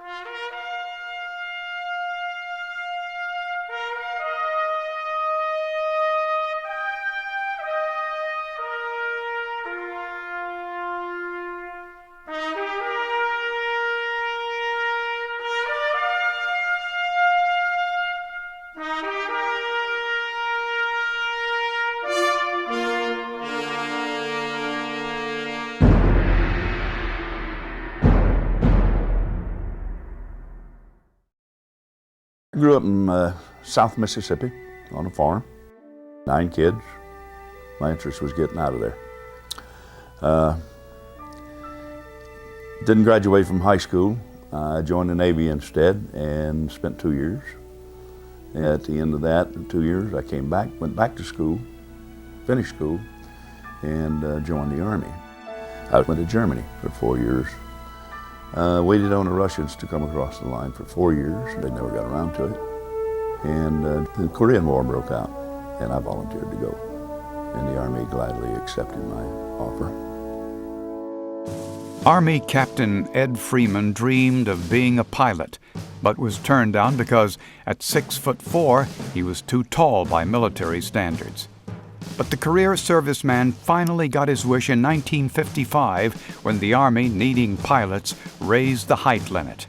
I grew up in South Mississippi on a farm, 9 kids. My interest was getting out of there. Didn't graduate from high school. I joined the Navy instead and spent 2 years. At the end of that 2 years, I came back, went back to school, finished school, and joined the Army. I went to Germany for 4 years. Waited on the Russians to come across the line for 4 years. They never got around to it. And the Korean War broke out, and I volunteered to go. And the Army gladly accepted my offer. Army Captain Ed Freeman dreamed of being a pilot, but was turned down because at 6'4", he was too tall by military standards. But the career serviceman finally got his wish in 1955 when the Army, needing pilots, raised the height limit.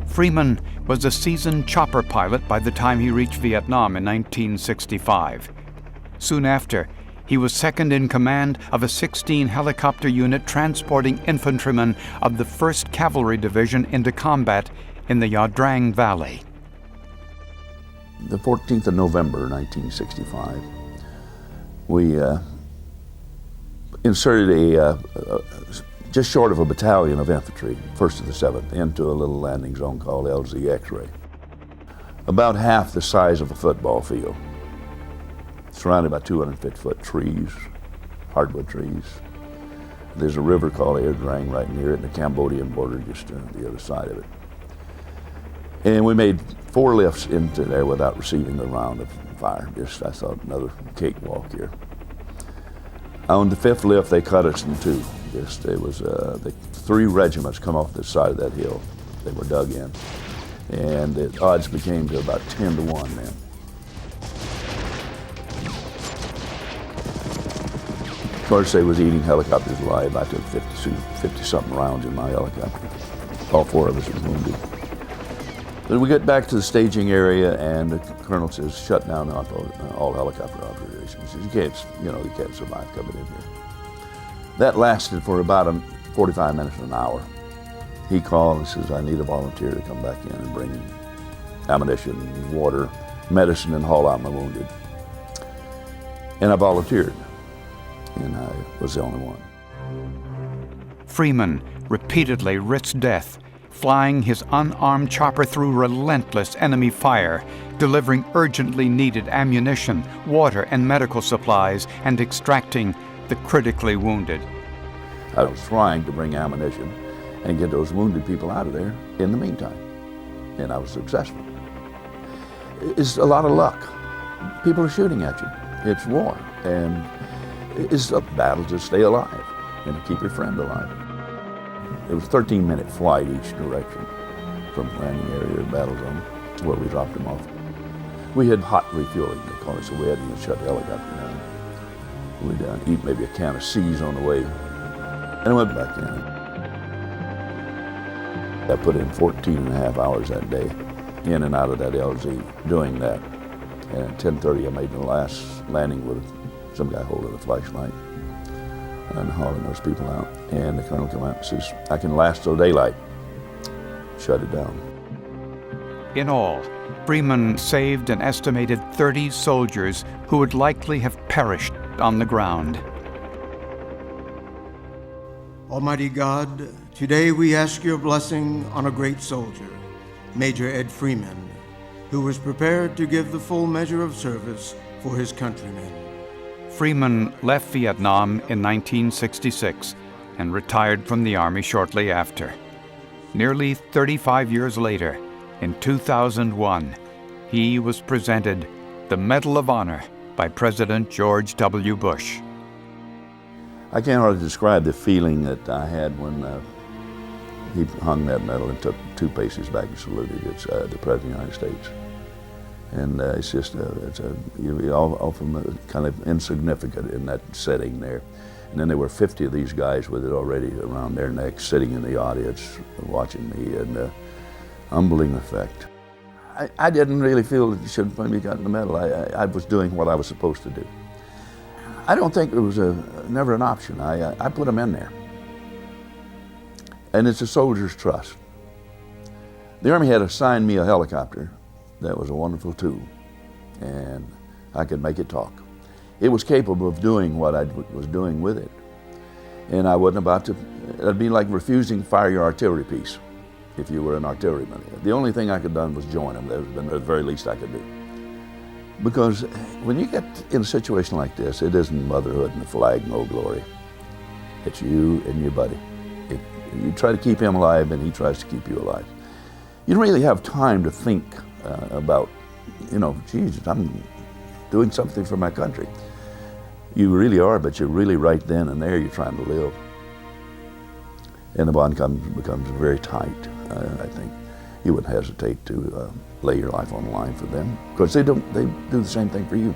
Freeman was a seasoned chopper pilot by the time he reached Vietnam in 1965. Soon after, he was second in command of a 16-helicopter unit transporting infantrymen of the 1st Cavalry Division into combat in the Ia Drang Valley. The 14th of November, 1965, we inserted just short of a battalion of infantry, 1st to the 7th, into a little landing zone called LZ X-Ray. About half the size of a football field, surrounded by 250-foot trees, hardwood trees. There's a river called Ia Drang right near it, and the Cambodian border just on the other side of it. And we made 4 lifts into there without receiving a round of fire. Just, I thought, another cakewalk here. On the 5th lift, they cut us in 2. Just, it was the 3 regiments come off the side of that hill. They were dug in. And the odds became to about 10 to 1 then. Of course, they was eating helicopters alive. I took 50-something rounds in my helicopter. All 4 of us were wounded. Then we get back to the staging area, and the colonel says, "Shut down all helicopter operations. You can't survive coming in here." That lasted for about 45 minutes to an hour. He called and says, "I need a volunteer to come back in and bring ammunition, water, medicine, and haul out my wounded." And I volunteered, and I was the only one. Freeman repeatedly risked death, flying his unarmed chopper through relentless enemy fire, delivering urgently needed ammunition, water, and medical supplies, and extracting the critically wounded. I was trying to bring ammunition and get those wounded people out of there in the meantime, and I was successful. It's a lot of luck. People are shooting at you. It's war, and it's a battle to stay alive and to keep your friend alive. It was a 13-minute flight each direction from landing area to battle zone where we dropped them off. We had hot refueling, they call it, so we hadn't even shut the helicopter down. We'd eat maybe a can of C's on the way, and I went back in. I put in 14 and a half hours that day, in and out of that LZ, doing that. And at 10:30, I made the last landing with some guy holding a flashlight and hauling those people out. And the colonel came out and says, "I can last till daylight." Shut it down. In all, Freeman saved an estimated 30 soldiers who would likely have perished on the ground. Almighty God, today we ask your blessing on a great soldier, Major Ed Freeman, who was prepared to give the full measure of service for his countrymen. Freeman left Vietnam in 1966 and retired from the Army shortly after. Nearly 35 years later, in 2001, he was presented the Medal of Honor by President George W. Bush. I can't hardly describe the feeling that I had when he hung that medal and took 2 paces back and saluted the President of the United States. And it's just, you're often kind of insignificant in that setting there. And then there were 50 of these guys with it already around their necks, sitting in the audience, watching me, and humbling effect. I didn't really feel that you should have maybe gotten the medal. I was doing what I was supposed to do. I don't think it was never an option. I put them in there. And it's a soldier's trust. The Army had assigned me a helicopter that was a wonderful tool, and I could make it talk. It was capable of doing what I was doing with it. And I wasn't about to, it'd be like refusing to fire your artillery piece if you were an artilleryman. The only thing I could have done was join them. That would have been the very least I could do. Because when you get in a situation like this, it isn't motherhood and the flag and old glory. It's you and your buddy. You try to keep him alive and he tries to keep you alive. You don't really have time to think about, geez, I'm doing something for my country. You really are, but you're really right then and there, you're trying to live. And the bond becomes very tight, I think. You wouldn't hesitate to lay your life on the line for them, because they do the same thing for you.